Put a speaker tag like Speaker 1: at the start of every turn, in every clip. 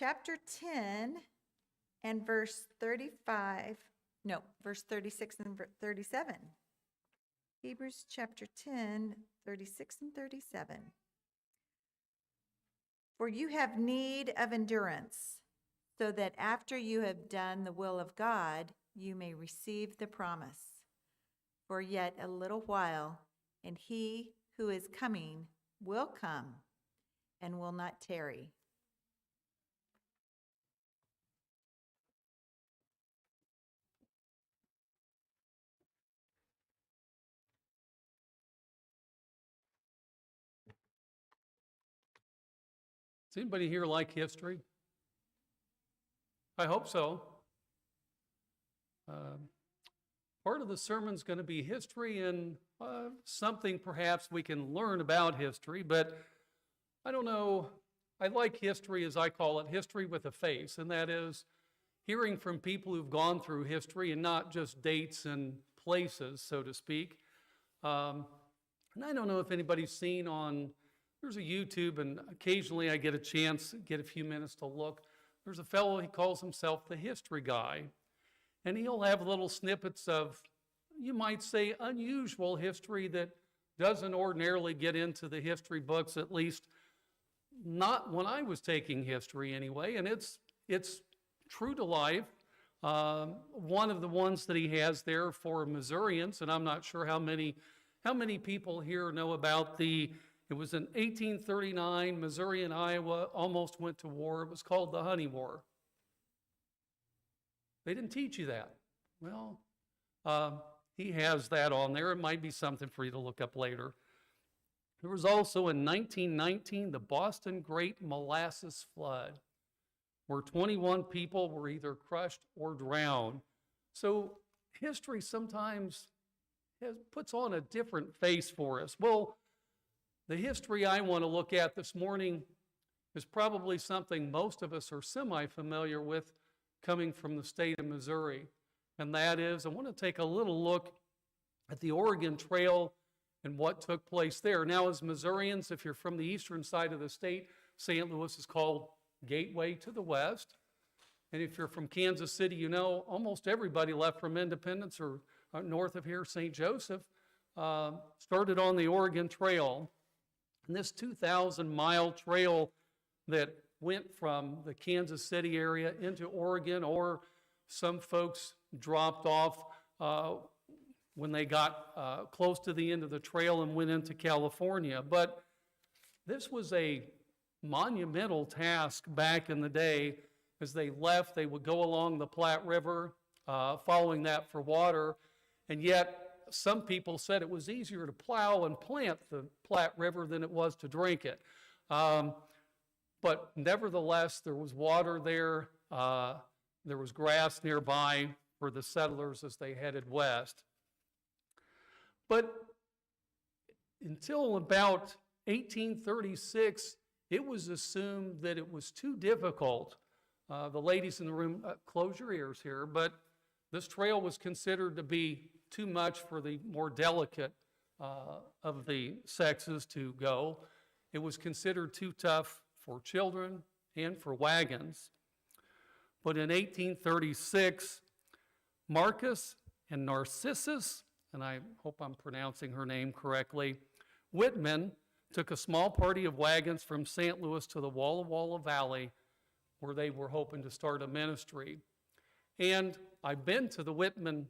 Speaker 1: chapter 10 and verse 36 and 37. Hebrews chapter 10, 36 and 37. For you have need of endurance, so that after you have done the will of God, you may receive the promise. For yet a little while, and he who is coming will come and will not tarry.
Speaker 2: Does anybody here like history? I hope so. Part of the sermon's going to be history and something perhaps we can learn about history, but I don't know. I like history, as I call it, history with a face, and that is hearing from people who've gone through history and not just dates and places, so to speak. And I don't know if anybody's seen there's a YouTube, and occasionally I get a chance, get a few minutes to look. There's a fellow, he calls himself the History Guy, and he'll have little snippets of, you might say, unusual history that doesn't ordinarily get into the history books, at least not when I was taking history anyway, and it's true to life. One of the ones that he has there for Missourians, and I'm not sure how many people here know about it was in 1839, Missouri and Iowa almost went to war. It was called the Honey War. They didn't teach you that. Well, he has that on there. It might be something for you to look up later. There was also in 1919 the Boston Great Molasses Flood, where 21 people were either crushed or drowned. So history sometimes puts on a different face for us. Well, the history I want to look at this morning is probably something most of us are semi-familiar with coming from the state of Missouri. And that is, I want to take a little look at the Oregon Trail and what took place there. Now, as Missourians, if you're from the eastern side of the state, St. Louis is called Gateway to the West. And if you're from Kansas City, you know almost everybody left from Independence or north of here, St. Joseph, started on the Oregon Trail. And this 2,000-mile trail that went from the Kansas City area into Oregon, or some folks dropped off when they got close to the end of the trail and went into California. But this was a monumental task back in the day. As they left, they would go along the Platte River, following that for water, and yet some people said it was easier to plow and plant the Platte River than it was to drink it. But nevertheless, there was water there. There was grass nearby for the settlers as they headed west. But until about 1836, it was assumed that it was too difficult. The ladies in the room, close your ears here, but this trail was considered to be too much for the more delicate of the sexes to go. It was considered too tough for children and for wagons. But in 1836, Marcus and Narcissus, and I hope I'm pronouncing her name correctly, Whitman took a small party of wagons from St. Louis to the Walla Walla Valley, where they were hoping to start a ministry. And I've been to the Whitman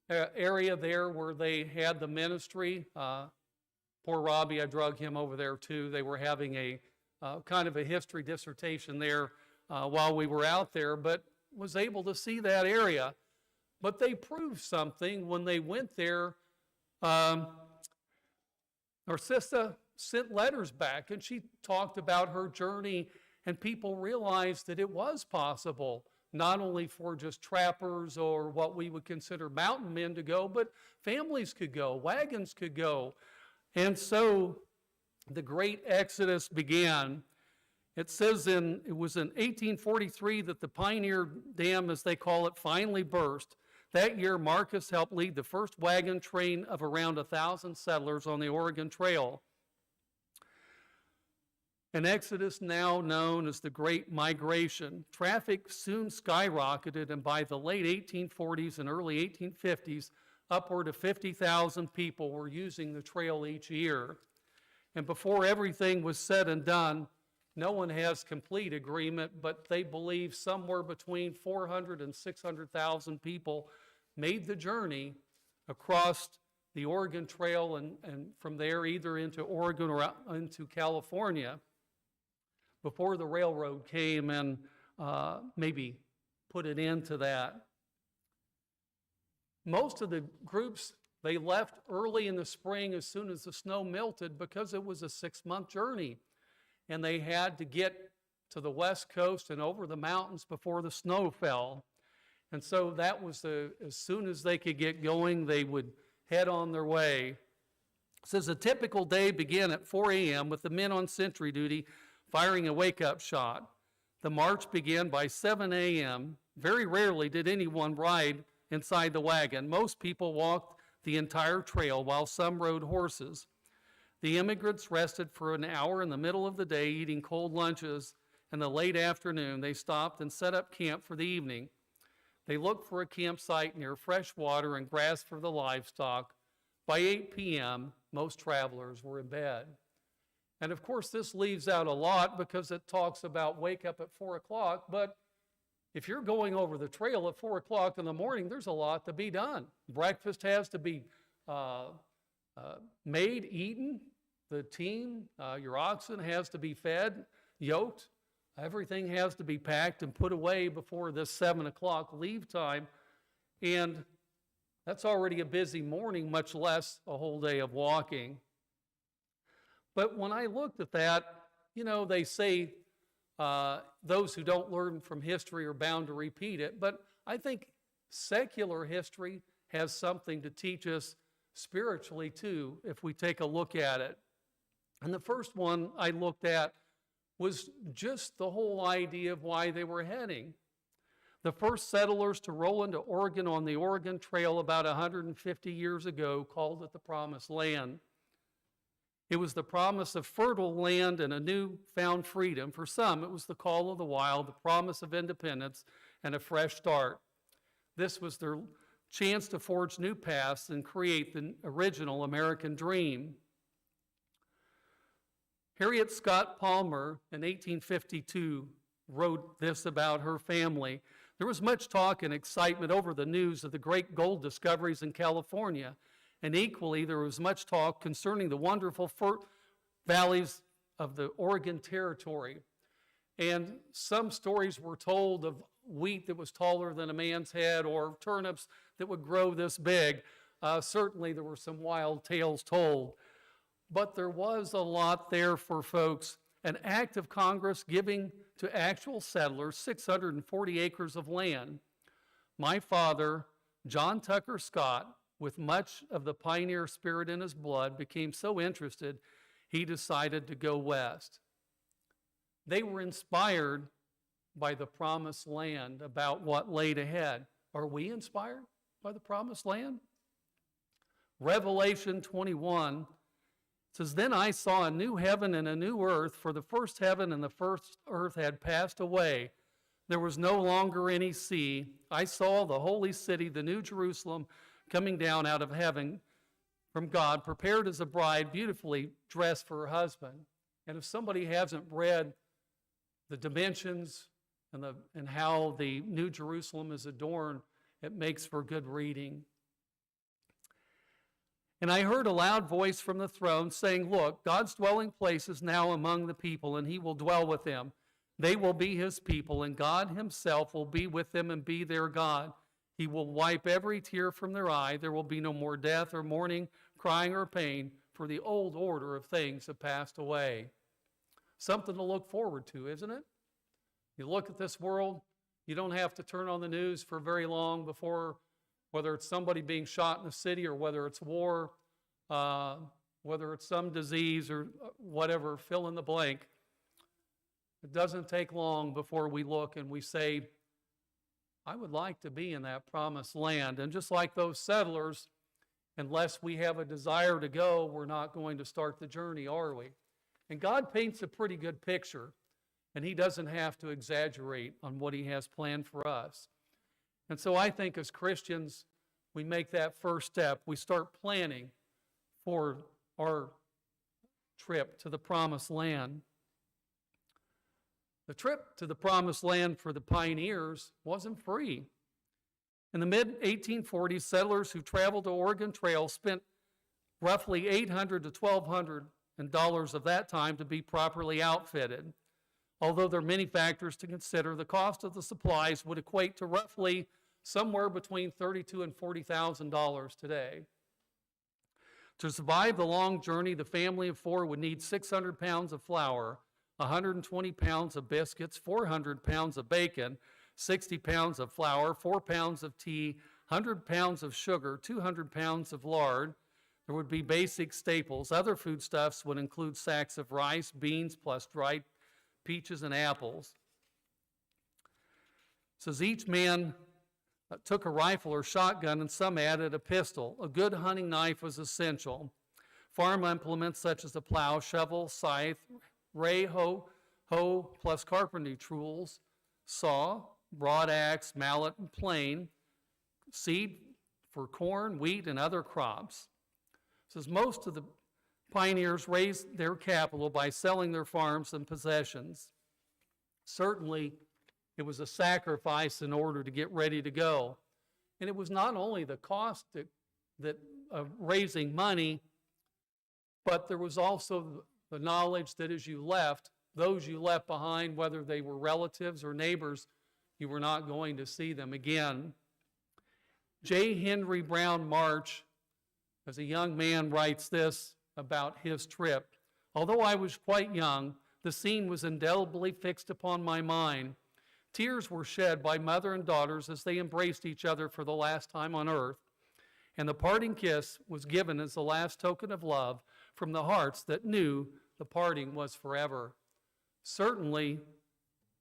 Speaker 2: area there where they had the ministry. Poor Robbie, I drug him over there too. They were having a kind of a history dissertation there while we were out there, but was able to see that area. But they proved something when they went there. Narcissa sent letters back, and she talked about her journey, and people realized that it was possible, not only for just trappers or what we would consider mountain men to go, but families could go, wagons could go. And so the great exodus began. It says it was in 1843 that the Pioneer Dam, as they call it, finally burst. That year, Marcus helped lead the first wagon train of around 1,000 settlers on the Oregon Trail. An exodus now known as the Great Migration. Traffic soon skyrocketed, and by the late 1840s and early 1850s, upward of 50,000 people were using the trail each year. And before everything was said and done, no one has complete agreement, but they believe somewhere between 400 and 600,000 people made the journey across the Oregon Trail and from there either into Oregon or out into California before the railroad came and maybe put an end to that. Most of the groups, they left early in the spring as soon as the snow melted because it was a 6-month journey. And they had to get to the West Coast and over the mountains before the snow fell. And so that was as soon as they could get going, they would head on their way. It says a typical day began at 4 a.m. with the men on sentry duty firing a wake-up shot. The march began by 7 a.m. Very rarely did anyone ride inside the wagon. Most people walked the entire trail while some rode horses. The immigrants rested for an hour in the middle of the day eating cold lunches. In the late afternoon, they stopped and set up camp for the evening. They looked for a campsite near fresh water and grass for the livestock. By 8 p.m., most travelers were in bed. And of course, this leaves out a lot because it talks about wake up at 4 o'clock, but if you're going over the trail at 4 o'clock in the morning, there's a lot to be done. Breakfast has to be made, eaten. The team, your oxen has to be fed, yoked. Everything has to be packed and put away before this 7 o'clock leave time. And that's already a busy morning, much less a whole day of walking. But when I looked at that, you know, they say those who don't learn from history are bound to repeat it. But I think secular history has something to teach us spiritually too, if we take a look at it. And the first one I looked at was just the whole idea of why they were heading. The first settlers to roll into Oregon on the Oregon Trail about 150 years ago called it the Promised Land. It was the promise of fertile land and a newfound freedom. For some, it was the call of the wild, the promise of independence, and a fresh start. This was their chance to forge new paths and create the original American dream. Harriet Scott Palmer in 1852 wrote this about her family. There was much talk and excitement over the news of the great gold discoveries in California, and equally there was much talk concerning the wonderful valleys of the Oregon Territory. And some stories were told of wheat that was taller than a man's head or turnips that would grow this big. Certainly there were some wild tales told. But there was a lot there for folks. An act of Congress giving to actual settlers 640 acres of land. My father, John Tucker Scott, with much of the pioneer spirit in his blood, became so interested, he decided to go west. They were inspired by the Promised Land about what laid ahead. Are we inspired by the Promised Land? Revelation 21 says, "Then I saw a new heaven and a new earth, for the first heaven and the first earth had passed away. There was no longer any sea. I saw the holy city, the new Jerusalem, coming down out of heaven from God, prepared as a bride, beautifully dressed for her husband." And if somebody hasn't read the dimensions and how the New Jerusalem is adorned, it makes for good reading. And I heard a loud voice from the throne saying, "Look, God's dwelling place is now among the people, and he will dwell with them. They will be his people, and God himself will be with them and be their God. He will wipe every tear from their eye. There will be no more death or mourning, crying or pain, for the old order of things have passed away." Something to look forward to, isn't it? You look at this world, you don't have to turn on the news for very long before, whether it's somebody being shot in a city or whether it's war, whether it's some disease or whatever, fill in the blank. It doesn't take long before we look and we say, I would like to be in that promised land. And just like those settlers, unless we have a desire to go, we're not going to start the journey, are we? And God paints a pretty good picture, and he doesn't have to exaggerate on what he has planned for us. And so I think as Christians, we make that first step. We start planning for our trip to the promised land. The trip to the promised land for the pioneers wasn't free. In the mid-1840s, settlers who traveled the Oregon Trail spent roughly $800 to $1,200 of that time to be properly outfitted. Although there are many factors to consider, the cost of the supplies would equate to roughly somewhere between $32,000 and $40,000 today. To survive the long journey, the family of four would need 600 pounds of flour, 120 pounds of biscuits, 400 pounds of bacon, 60 pounds of flour, 4 pounds of tea, 100 pounds of sugar, 200 pounds of lard. There would be basic staples. Other foodstuffs would include sacks of rice, beans, plus dried peaches and apples. It says each man took a rifle or shotgun, and some added a pistol. A good hunting knife was essential. Farm implements such as a plow, shovel, scythe, ray, hoe, plus carpentry tools, saw, broad axe, mallet, and plane, seed for corn, wheat, and other crops. It says most of the pioneers raised their capital by selling their farms and possessions. Certainly, it was a sacrifice in order to get ready to go. And it was not only the cost of raising money, but there was also the knowledge that as you left, those you left behind, whether they were relatives or neighbors, you were not going to see them again. J. Henry Brown March, as a young man, writes this about his trip. Although I was quite young, the scene was indelibly fixed upon my mind. Tears were shed by mother and daughters as they embraced each other for the last time on earth, and the parting kiss was given as the last token of love from the hearts that knew the parting was forever. Certainly,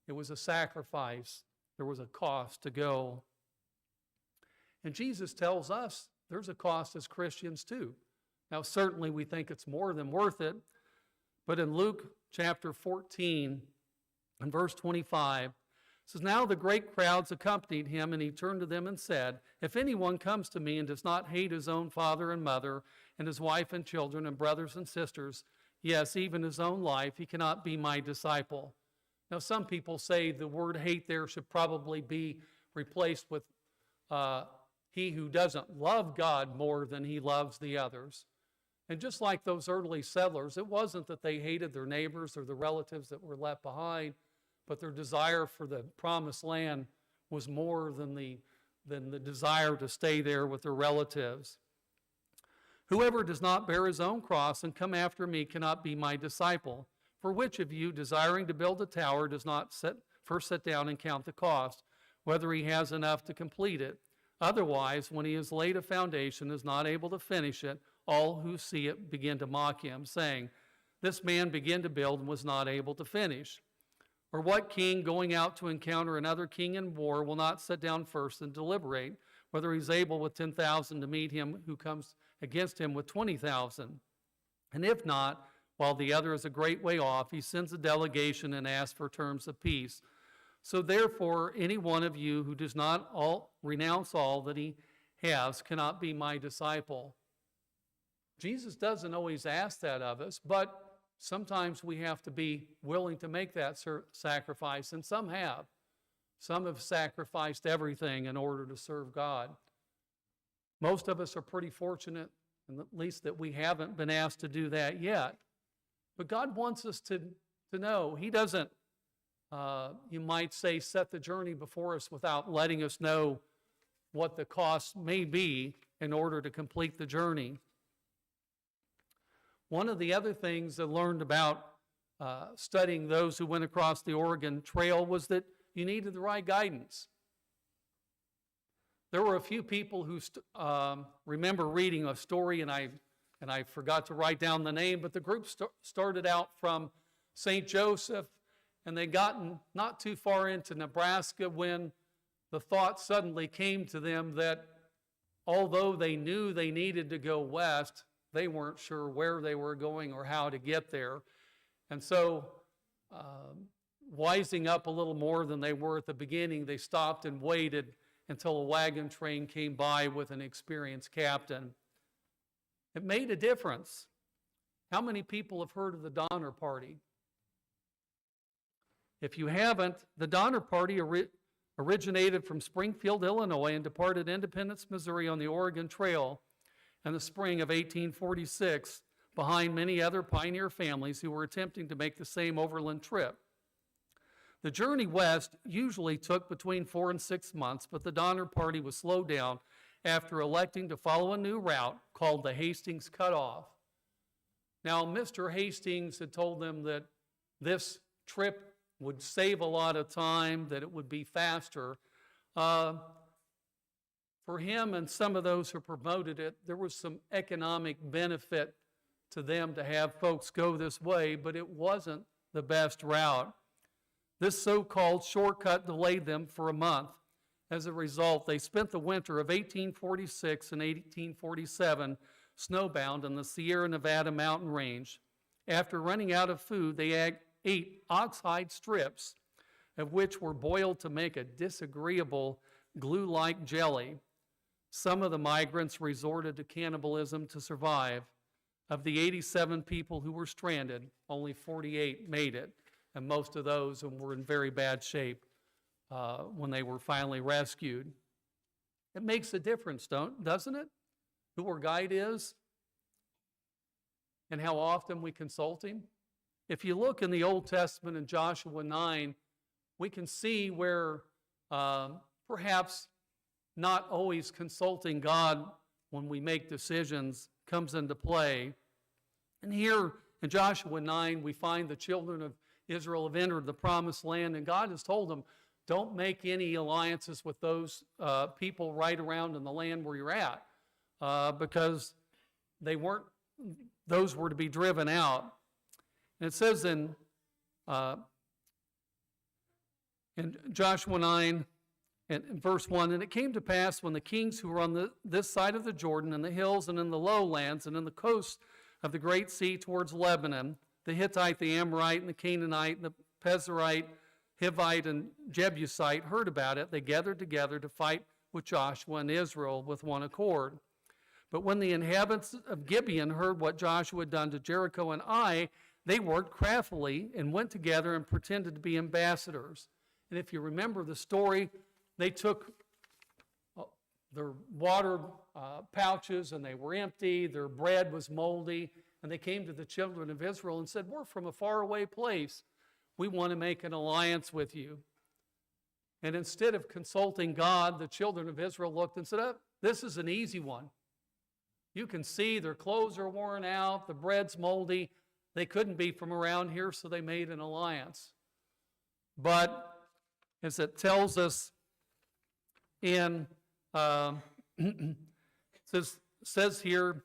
Speaker 2: it was a sacrifice. There was a cost to go. And Jesus tells us there's a cost as Christians too. Now, certainly we think it's more than worth it, but in Luke chapter 14 and verse 25, it says, now the great crowds accompanied him, and he turned to them and said, if anyone comes to me and does not hate his own father and mother, and his wife and children and brothers and sisters, yes, even his own life, he cannot be my disciple. Now, some people say the word hate there should probably be replaced with he who doesn't love God more than he loves the others. And just like those early settlers, it wasn't that they hated their neighbors or the relatives that were left behind, but their desire for the promised land was more than the desire to stay there with their relatives. Whoever does not bear his own cross and come after me cannot be my disciple. For which of you, desiring to build a tower, does not first sit down and count the cost, whether he has enough to complete it? Otherwise, when he has laid a foundation, is not able to finish it, all who see it begin to mock him, saying, this man began to build and was not able to finish. Or what king going out to encounter another king in war will not sit down first and deliberate whether he's able with 10,000 to meet him who comes against him with 20,000? And if not, while the other is a great way off, he sends a delegation and asks for terms of peace. So therefore, any one of you who does not renounce all that he has cannot be my disciple. Jesus doesn't always ask that of us, but sometimes we have to be willing to make that sacrifice, and some have. Some have sacrificed everything in order to serve God. Most of us are pretty fortunate, at least that we haven't been asked to do that yet. But God wants us to know. He doesn't, you might say, set the journey before us without letting us know what the cost may be in order to complete the journey. One of the other things I learned about studying those who went across the Oregon Trail was that you needed the right guidance. There were a few people who remember reading a story, and I forgot to write down the name, but the group started out from St. Joseph, and they'd gotten not too far into Nebraska when the thought suddenly came to them that although they knew they needed to go west, they weren't sure where they were going or how to get there. And so, wising up a little more than they were at the beginning, they stopped and waited until a wagon train came by with an experienced captain. It made a difference. How many people have heard of the Donner Party? If you haven't, the Donner Party originated from Springfield, Illinois, and departed Independence, Missouri on the Oregon Trail in the spring of 1846, behind many other pioneer families who were attempting to make the same overland trip. The journey west usually took between 4 and 6 months, but the Donner Party was slowed down after electing to follow a new route called the Hastings Cutoff. Now, Mr. Hastings had told them that this trip would save a lot of time, that it would be faster. For him and some of those who promoted it, there was some economic benefit to them to have folks go this way, but it wasn't the best route. This so-called shortcut delayed them for a month. As a result, they spent the winter of 1846 and 1847 snowbound in the Sierra Nevada mountain range. After running out of food, they ate oxhide strips, of which were boiled to make a disagreeable glue-like jelly. Some of the migrants resorted to cannibalism to survive. Of the 87 people who were stranded, only 48 made it, and most of those were in very bad shape when they were finally rescued. It makes a difference, doesn't it? Who our guide is and how often we consult him. If you look in the Old Testament in Joshua 9, we can see where perhaps not always consulting God when we make decisions comes into play. And here in Joshua 9, we find the children of Israel have entered the promised land, and God has told them, don't make any alliances with those people right around in the land where you're at, because those were to be driven out. And it says in Joshua 9, and in verse 1, and it came to pass when the kings who were on this side of the Jordan, in the hills and in the lowlands and in the coast of the great sea towards Lebanon, the Hittite, the Amorite, and the Canaanite, and the Pezerite, Hivite, and Jebusite heard about it, they gathered together to fight with Joshua and Israel with one accord. But when the inhabitants of Gibeon heard what Joshua had done to Jericho and Ai, they worked craftily and went together and pretended to be ambassadors. And if you remember the story, they took their water pouches and they were empty, their bread was moldy, and they came to the children of Israel and said, we're from a faraway place. We want to make an alliance with you. And instead of consulting God, the children of Israel looked and said, oh, this is an easy one. You can see their clothes are worn out, the bread's moldy. They couldn't be from around here, so they made an alliance. But as it tells us in, says here,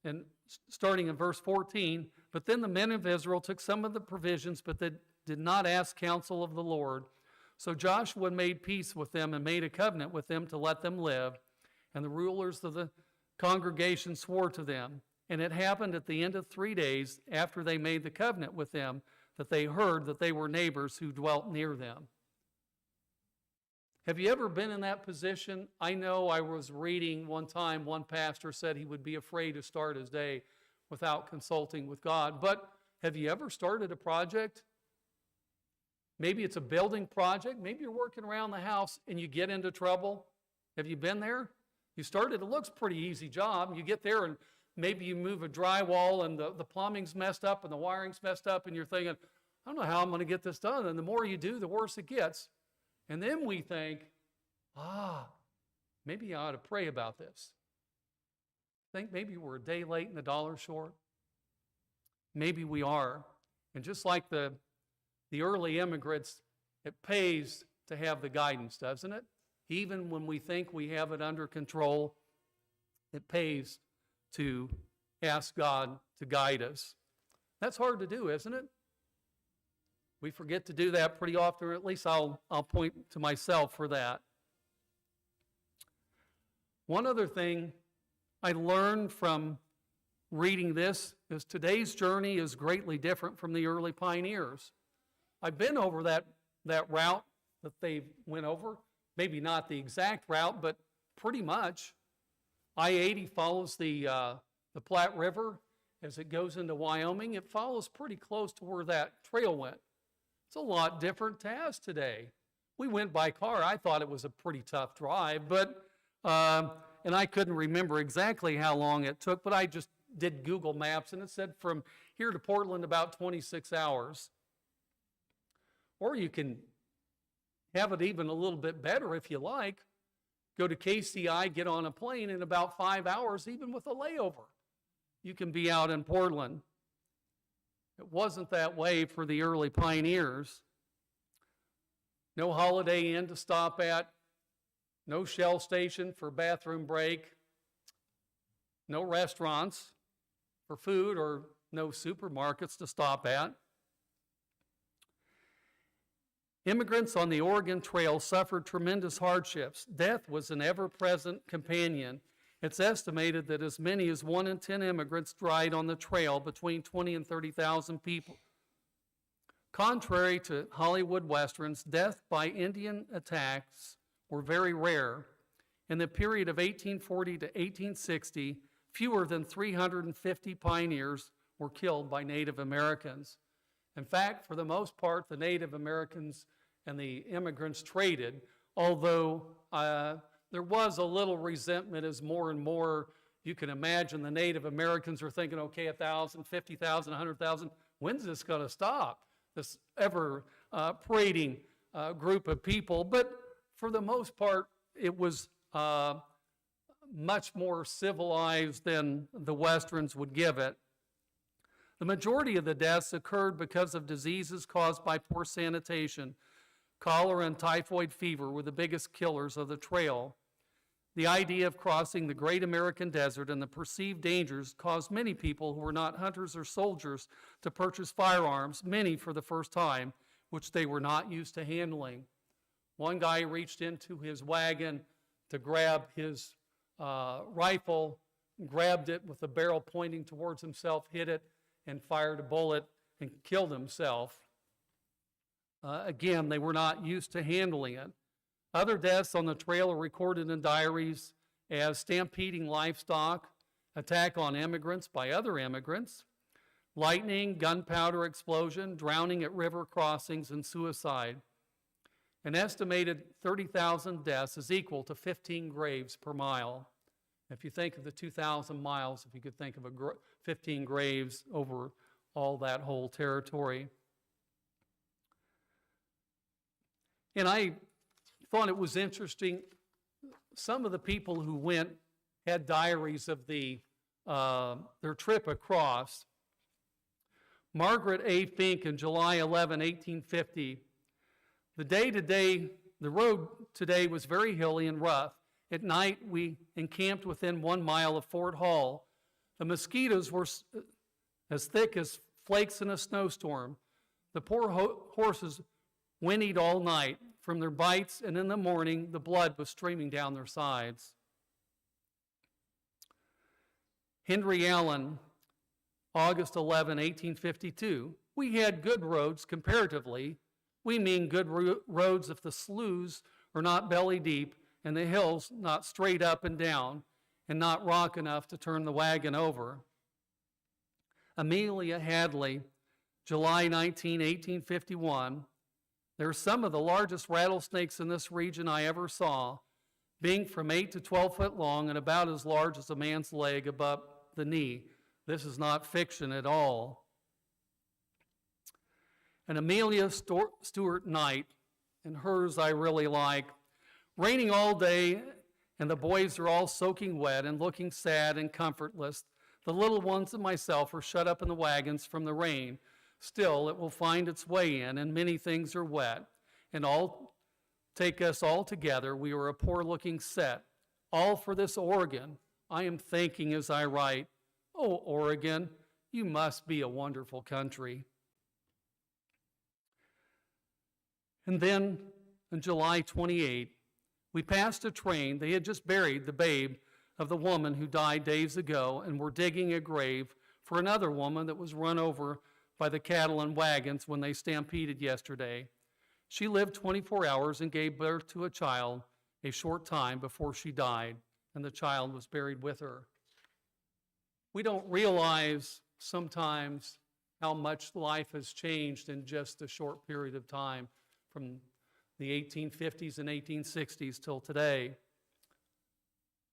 Speaker 2: and starting in verse 14, but then the men of Israel took some of the provisions, but they did not ask counsel of the Lord. So Joshua made peace with them and made a covenant with them to let them live. And the rulers of the congregation swore to them. And it happened at the end of 3 days after they made the covenant with them that they heard that they were neighbors who dwelt near them. Have you ever been in that position? I know I was reading one time, one pastor said he would be afraid to start his day without consulting with God. But have you ever started a project? Maybe it's a building project. Maybe you're working around the house and you get into trouble. Have you been there? You started, it looks pretty easy job. You get there and maybe you move a drywall and the plumbing's messed up and the wiring's messed up and you're thinking, I don't know how I'm going to get this done. And the more you do, the worse it gets. And then we think, maybe I ought to pray about this. Think maybe we're a day late and a dollar short. Maybe we are. And just like the early immigrants, it pays to have the guidance, doesn't it? Even when we think we have it under control, it pays to ask God to guide us. That's hard to do, isn't it? We forget to do that pretty often, or at least I'll point to myself for that. One other thing I learned from reading this is today's journey is greatly different from the early pioneers. I've been over that route that they went over, maybe not the exact route, but pretty much. I-80 follows the Platte River as it goes into Wyoming. It follows pretty close to where that trail went. It's a lot different to us today. We went by car. I thought it was a pretty tough drive, but and I couldn't remember exactly how long it took, but I just did Google Maps, and it said from here to Portland about 26 hours. Or you can have it even a little bit better if you like. Go to KCI, get on a plane in about 5 hours, even with a layover. You can be out in Portland. It wasn't that way for the early pioneers. No Holiday Inn to stop at, no Shell station for bathroom break, no restaurants for food, or no supermarkets to stop at. Immigrants on the Oregon Trail suffered tremendous hardships. Death was an ever-present companion. It's estimated that as many as 1 in 10 immigrants died on the trail, between 20 and 30,000 people. Contrary to Hollywood Westerns, death by Indian attacks were very rare. In the period of 1840 to 1860, fewer than 350 pioneers were killed by Native Americans. In fact, for the most part, the Native Americans and the immigrants traded, although there was a little resentment as more and more, you can imagine, the Native Americans are thinking, okay, 1,000, 50,000, 100,000, when's this going to stop? This ever parading group of people. But for the most part, it was much more civilized than the Westerns would give it. The majority of the deaths occurred because of diseases caused by poor sanitation. Cholera and typhoid fever were the biggest killers of the trail. The idea of crossing the great American desert and the perceived dangers caused many people who were not hunters or soldiers to purchase firearms, many for the first time, which they were not used to handling. One guy reached into his wagon to grab his rifle, grabbed it with the barrel pointing towards himself, hit it, and fired a bullet and killed himself. Again, they were not used to handling it. Other deaths on the trail are recorded in diaries as stampeding livestock, attack on immigrants by other immigrants, lightning, gunpowder explosion, drowning at river crossings, and suicide. An estimated 30,000 deaths is equal to 15 graves per mile. If you think of the 2,000 miles, if you could think of 15 graves over all that whole territory. And I thought it was interesting, some of the people who went had diaries of their trip across. Margaret A. Fink in July 11, 1850, the road today was very hilly and rough. At night, we encamped within 1 mile of Fort Hall. The mosquitoes were as thick as flakes in a snowstorm. The poor horses whinnied all night from their bites, and in the morning, the blood was streaming down their sides. Henry Allen, August 11, 1852, we had good roads comparatively. We mean good roads if the sloughs are not belly deep and the hills not straight up and down and not rock enough to turn the wagon over. Amelia Hadley, July 19, 1851, there are some of the largest rattlesnakes in this region I ever saw, being from 8 to 12 foot long and about as large as a man's leg above the knee. This is not fiction at all. And Amelia Stewart Knight, and hers I really like. Raining all day, and the boys are all soaking wet and looking sad and comfortless. The little ones and myself are shut up in the wagons from the rain. Still, it will find its way in, and many things are wet. And all take us all together. We are a poor-looking set. All for this Oregon. I am thinking as I write, oh, Oregon, you must be a wonderful country. And then, on July 28, we passed a train. They had just buried the babe of the woman who died days ago, and were digging a grave for another woman that was run over by the cattle and wagons when they stampeded yesterday. She lived 24 hours and gave birth to a child a short time before she died, and the child was buried with her. We don't realize sometimes how much life has changed in just a short period of time from the 1850s and 1860s till today.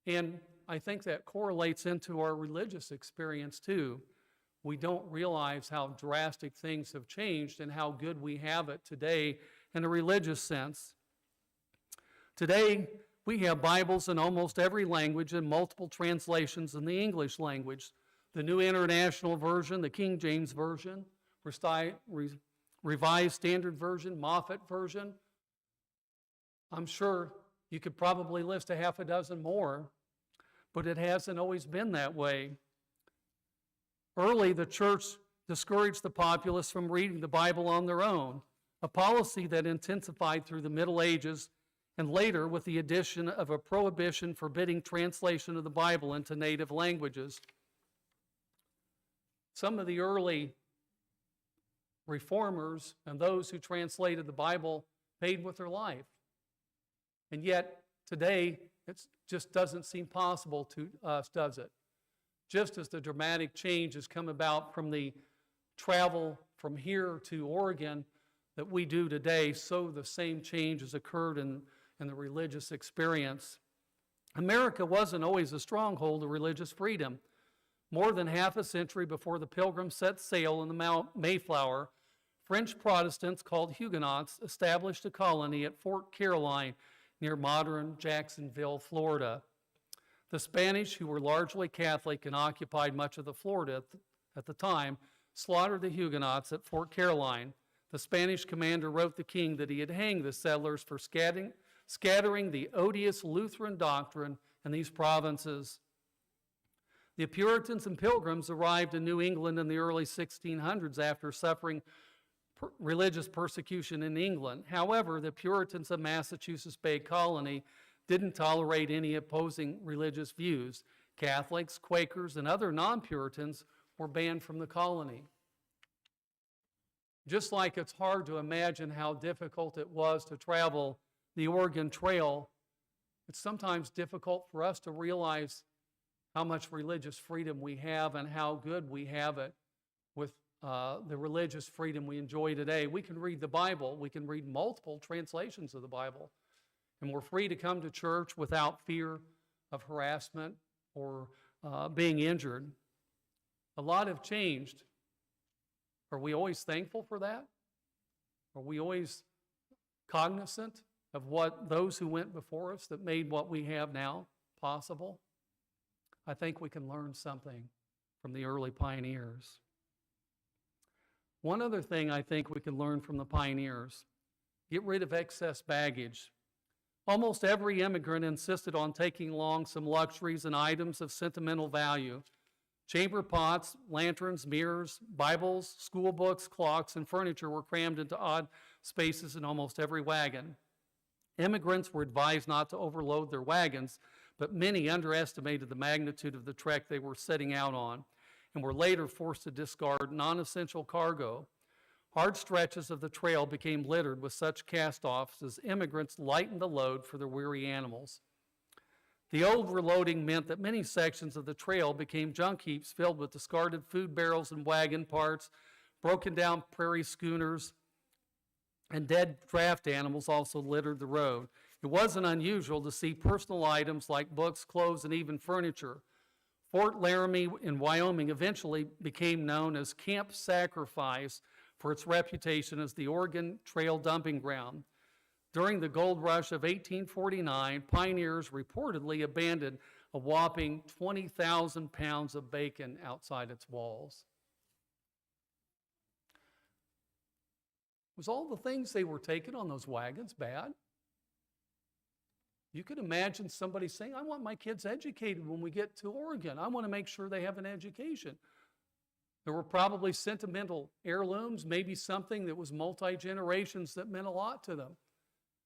Speaker 2: And I think that correlates into our religious experience too. We don't realize how drastic things have changed and how good we have it today in a religious sense. Today, we have Bibles in almost every language and multiple translations in the English language. The New International Version, the King James Version, Revised Standard Version, Moffat Version. I'm sure you could probably list a half a dozen more, but it hasn't always been that way. Early, the church discouraged the populace from reading the Bible on their own, a policy that intensified through the Middle Ages and later with the addition of a prohibition forbidding translation of the Bible into native languages. Some of the early reformers and those who translated the Bible paid with their life. And yet, today, it just doesn't seem possible to us, does it? Just as the dramatic change has come about from the travel from here to Oregon that we do today, so the same change has occurred in the religious experience. America wasn't always a stronghold of religious freedom. More than half a century before the Pilgrims set sail in the Mayflower, French Protestants called Huguenots established a colony at Fort Caroline near modern Jacksonville, Florida. The Spanish, who were largely Catholic and occupied much of the Florida at the time, slaughtered the Huguenots at Fort Caroline. The Spanish commander wrote the king that he had hanged the settlers for scattering the odious Lutheran doctrine in these provinces. The Puritans and Pilgrims arrived in New England in the early 1600s after suffering religious persecution in England. However, the Puritans of Massachusetts Bay Colony didn't tolerate any opposing religious views. Catholics, Quakers, and other non-Puritans were banned from the colony. Just like it's hard to imagine how difficult it was to travel the Oregon Trail, it's sometimes difficult for us to realize how much religious freedom we have and how good we have it with the religious freedom we enjoy today. We can read the Bible. We can read multiple translations of the Bible. And we're free to come to church without fear of harassment or being injured. A lot have changed. Are we always thankful for that? Are we always cognizant of what those who went before us that made what we have now possible? I think we can learn something from the early pioneers. One other thing I think we can learn from the pioneers: get rid of excess baggage. Almost every immigrant insisted on taking along some luxuries and items of sentimental value. Chamber pots, lanterns, mirrors, Bibles, school books, clocks, and furniture were crammed into odd spaces in almost every wagon. Immigrants were advised not to overload their wagons, but many underestimated the magnitude of the trek they were setting out on and were later forced to discard non-essential cargo. Hard stretches of the trail became littered with such cast-offs as immigrants lightened the load for their weary animals. The overloading meant that many sections of the trail became junk heaps filled with discarded food barrels and wagon parts, broken down prairie schooners, and dead draft animals also littered the road. It wasn't unusual to see personal items like books, clothes, and even furniture. Fort Laramie in Wyoming eventually became known as Camp Sacrifice for its reputation as the Oregon Trail dumping ground. During the gold rush of 1849, pioneers reportedly abandoned a whopping 20,000 pounds of bacon outside its walls. Was all the things they were taking on those wagons bad? You could imagine somebody saying, I want my kids educated when we get to Oregon. I want to make sure they have an education. There were probably sentimental heirlooms, maybe something that was multi-generations that meant a lot to them.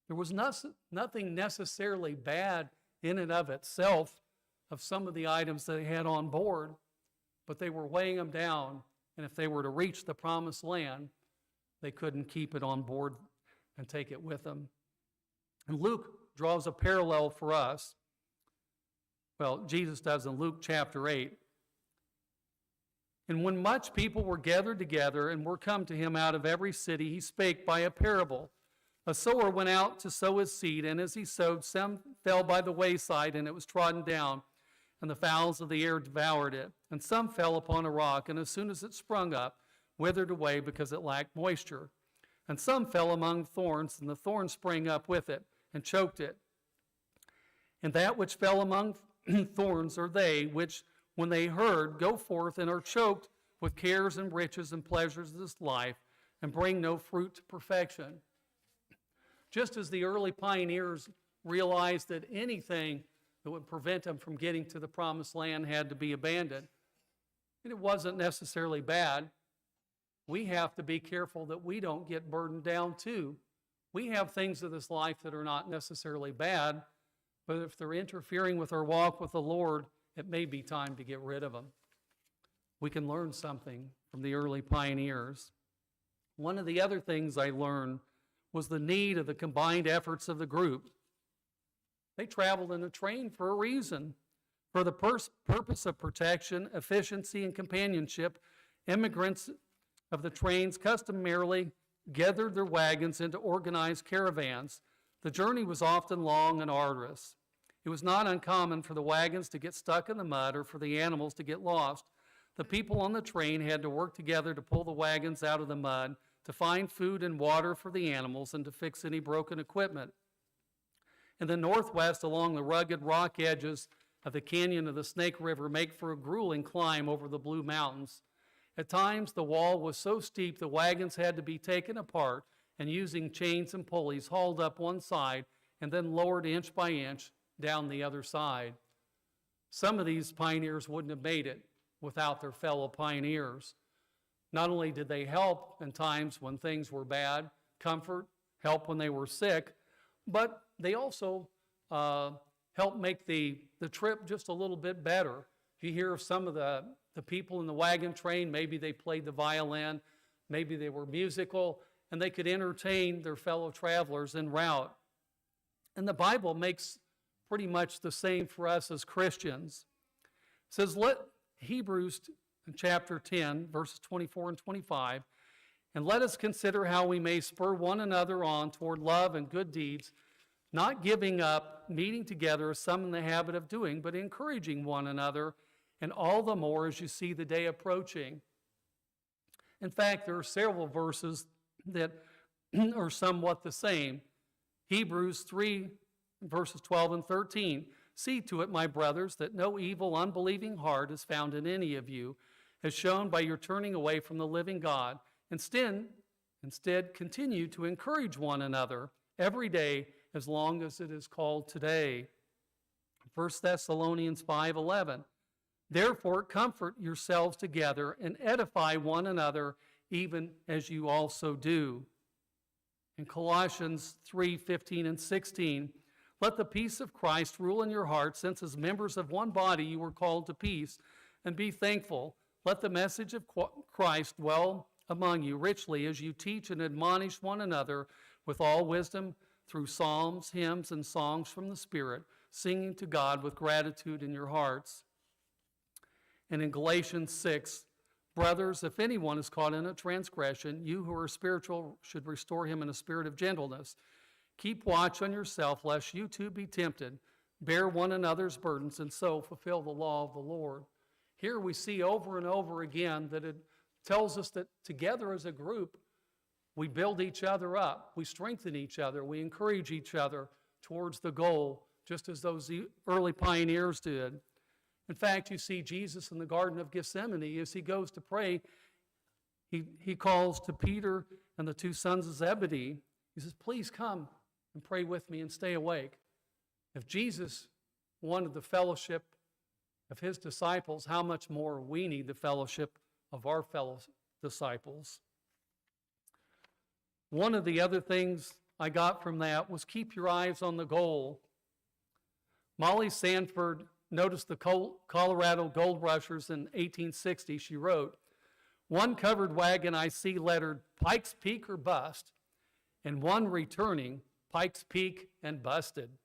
Speaker 2: There was nothing necessarily bad in and of itself of some of the items that they had on board, but they were weighing them down, and if they were to reach the promised land, they couldn't keep it on board and take it with them. And Luke draws a parallel for us. Well, Jesus does in Luke chapter 8. And when much people were gathered together and were come to him out of every city, he spake by a parable. A sower went out to sow his seed, and as he sowed, some fell by the wayside, and it was trodden down, and the fowls of the air devoured it. And some fell upon a rock, and as soon as it sprung up, withered away because it lacked moisture. And some fell among thorns, and the thorns sprang up with it, and choked it. And that which fell among thorns are they which, when they heard, go forth and are choked with cares and riches and pleasures of this life, and bring no fruit to perfection. Just as the early pioneers realized that anything that would prevent them from getting to the promised land had to be abandoned, and it wasn't necessarily bad, we have to be careful that we don't get burdened down too. We have things of this life that are not necessarily bad, but if they're interfering with our walk with the Lord, it may be time to get rid of them. We can learn something from the early pioneers. One of the other things I learned was the need of the combined efforts of the group. They traveled in a train for a reason. For the purpose of protection, efficiency, and companionship, immigrants of the trains customarily gathered their wagons into organized caravans. The journey was often long and arduous. It was not uncommon for the wagons to get stuck in the mud or for the animals to get lost. The people on the train had to work together to pull the wagons out of the mud, to find food and water for the animals, and to fix any broken equipment. In the northwest, along the rugged rock edges of the canyon of the Snake River, make for a grueling climb over the Blue Mountains. At times, the wall was so steep the wagons had to be taken apart and using chains and pulleys hauled up one side and then lowered inch by inch down the other side. Some of these pioneers wouldn't have made it without their fellow pioneers. Not only did they help in times when things were bad, comfort, help when they were sick, but they also helped make the trip just a little bit better. If you hear of some of the people in the wagon train, maybe they played the violin, maybe they were musical, and they could entertain their fellow travelers en route. And the Bible makes pretty much the same for us as Christians. It says, let Hebrews in chapter 10, verses 24 and 25, and let us consider how we may spur one another on toward love and good deeds, not giving up meeting together as some in the habit of doing, but encouraging one another, and all the more as you see the day approaching. In fact, there are several verses that are somewhat the same. Hebrews 3, verses 12 and 13. See to it, my brothers, that no evil, unbelieving heart is found in any of you, as shown by your turning away from the living God. Instead, continue to encourage one another every day, as long as it is called today. 1 Thessalonians 5:11. Therefore, comfort yourselves together and edify one another, even as you also do. In Colossians 3:15 and 16, let the peace of Christ rule in your hearts, since as members of one body you were called to peace, and be thankful. Let the message of Christ dwell among you richly as you teach and admonish one another with all wisdom through psalms, hymns, and songs from the Spirit, singing to God with gratitude in your hearts. And in Galatians 6, brothers, if anyone is caught in a transgression, you who are spiritual should restore him in a spirit of gentleness. Keep watch on yourself, lest you too be tempted. Bear one another's burdens, and so fulfill the law of the Lord. Here we see over and over again that it tells us that together as a group, we build each other up, we strengthen each other, we encourage each other towards the goal, just as those early pioneers did. In fact, you see Jesus in the Garden of Gethsemane, as he goes to pray, he calls to Peter and the two sons of Zebedee. He says, please come and pray with me and stay awake. If Jesus wanted the fellowship of his disciples, how much more we need the fellowship of our fellow disciples. One of the other things I got from that was keep your eyes on the goal. Molly Sanford noticed the Colorado gold rushers in 1860, she wrote, "One covered wagon I see lettered Pikes Peak or Bust, and one returning Pikes Peak and Busted."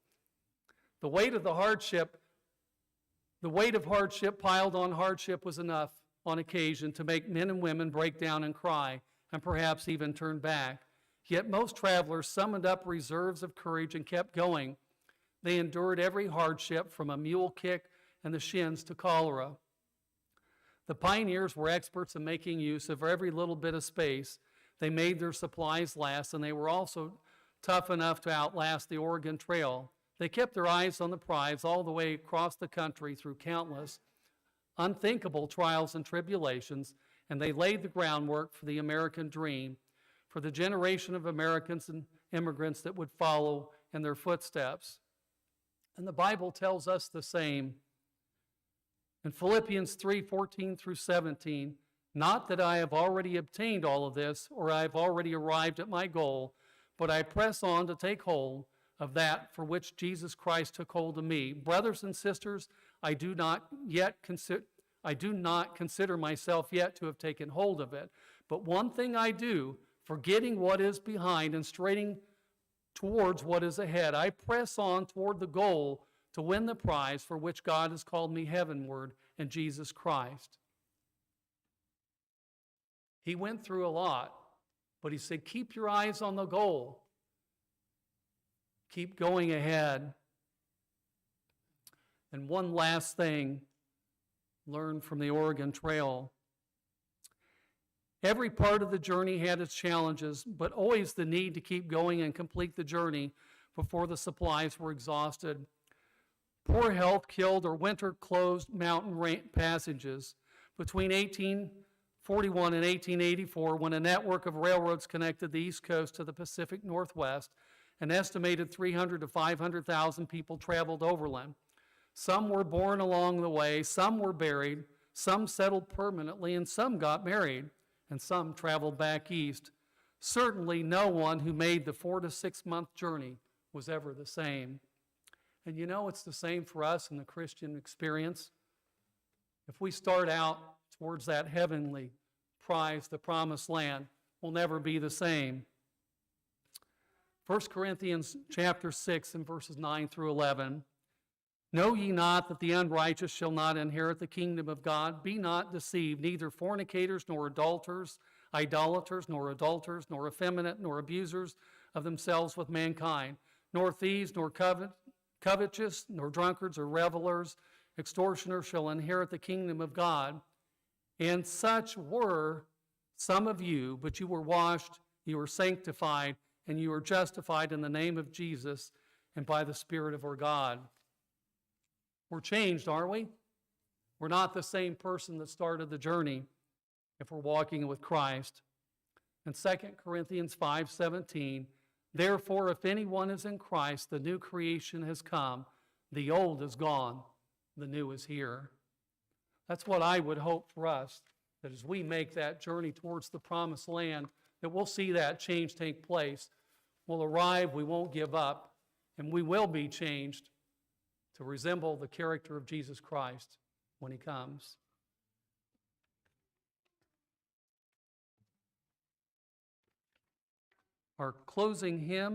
Speaker 2: The weight of hardship piled on hardship was enough on occasion to make men and women break down and cry, and perhaps even turn back. Yet most travelers summoned up reserves of courage and kept going. They endured every hardship from a mule kick and the shins to cholera. The pioneers were experts in making use of every little bit of space. They made their supplies last, and they were also tough enough to outlast the Oregon Trail. They kept their eyes on the prize all the way across the country through countless unthinkable trials and tribulations, and they laid the groundwork for the American dream, for the generation of Americans and immigrants that would follow in their footsteps. And the Bible tells us the same. In Philippians 3:14 through 17, "Not that I have already obtained all of this, or I have already arrived at my goal, but I press on to take hold of that for which Jesus Christ took hold of me. Brothers and sisters, I do not consider myself yet to have taken hold of it, but one thing I do, forgetting what is behind and straining towards what is ahead, I press on toward the goal to win the prize for which God has called me heavenward in Jesus Christ." He went through a lot, but he said, keep your eyes on the goal. Keep going ahead. And one last thing, learn from the Oregon Trail. Every part of the journey had its challenges, but always the need to keep going and complete the journey before the supplies were exhausted. Poor health killed or winter-closed mountain passages. Between 1841 and 1884, when a network of railroads connected the East Coast to the Pacific Northwest, an estimated 300,000 to 500,000 people traveled overland. Some were born along the way, some were buried, some settled permanently, and some got married, and some traveled back east. Certainly no one who made the 4 to 6 month journey was ever the same. And you know, it's the same for us in the Christian experience. If we start out towards that heavenly prize, the promised land, we'll never be the same. 1 Corinthians chapter 6 and verses 9 through 11. "Know ye not that the unrighteous shall not inherit the kingdom of God? Be not deceived, neither fornicators, nor idolaters, nor effeminate, nor abusers of themselves with mankind, nor thieves, nor covetous, nor drunkards or revelers, extortioners shall inherit the kingdom of God. And such were some of you, but you were washed, you were sanctified, and you are justified in the name of Jesus and by the Spirit of our God." We're changed, aren't we? We're not the same person that started the journey if we're walking with Christ. In 2 Corinthians 5:17, "Therefore, if anyone is in Christ, the new creation has come. The old is gone, the new is here." That's what I would hope for us, that as we make that journey towards the promised land, that we'll see that change take place. We'll arrive, we won't give up, and we will be changed to resemble the character of Jesus Christ when he comes. Our closing hymn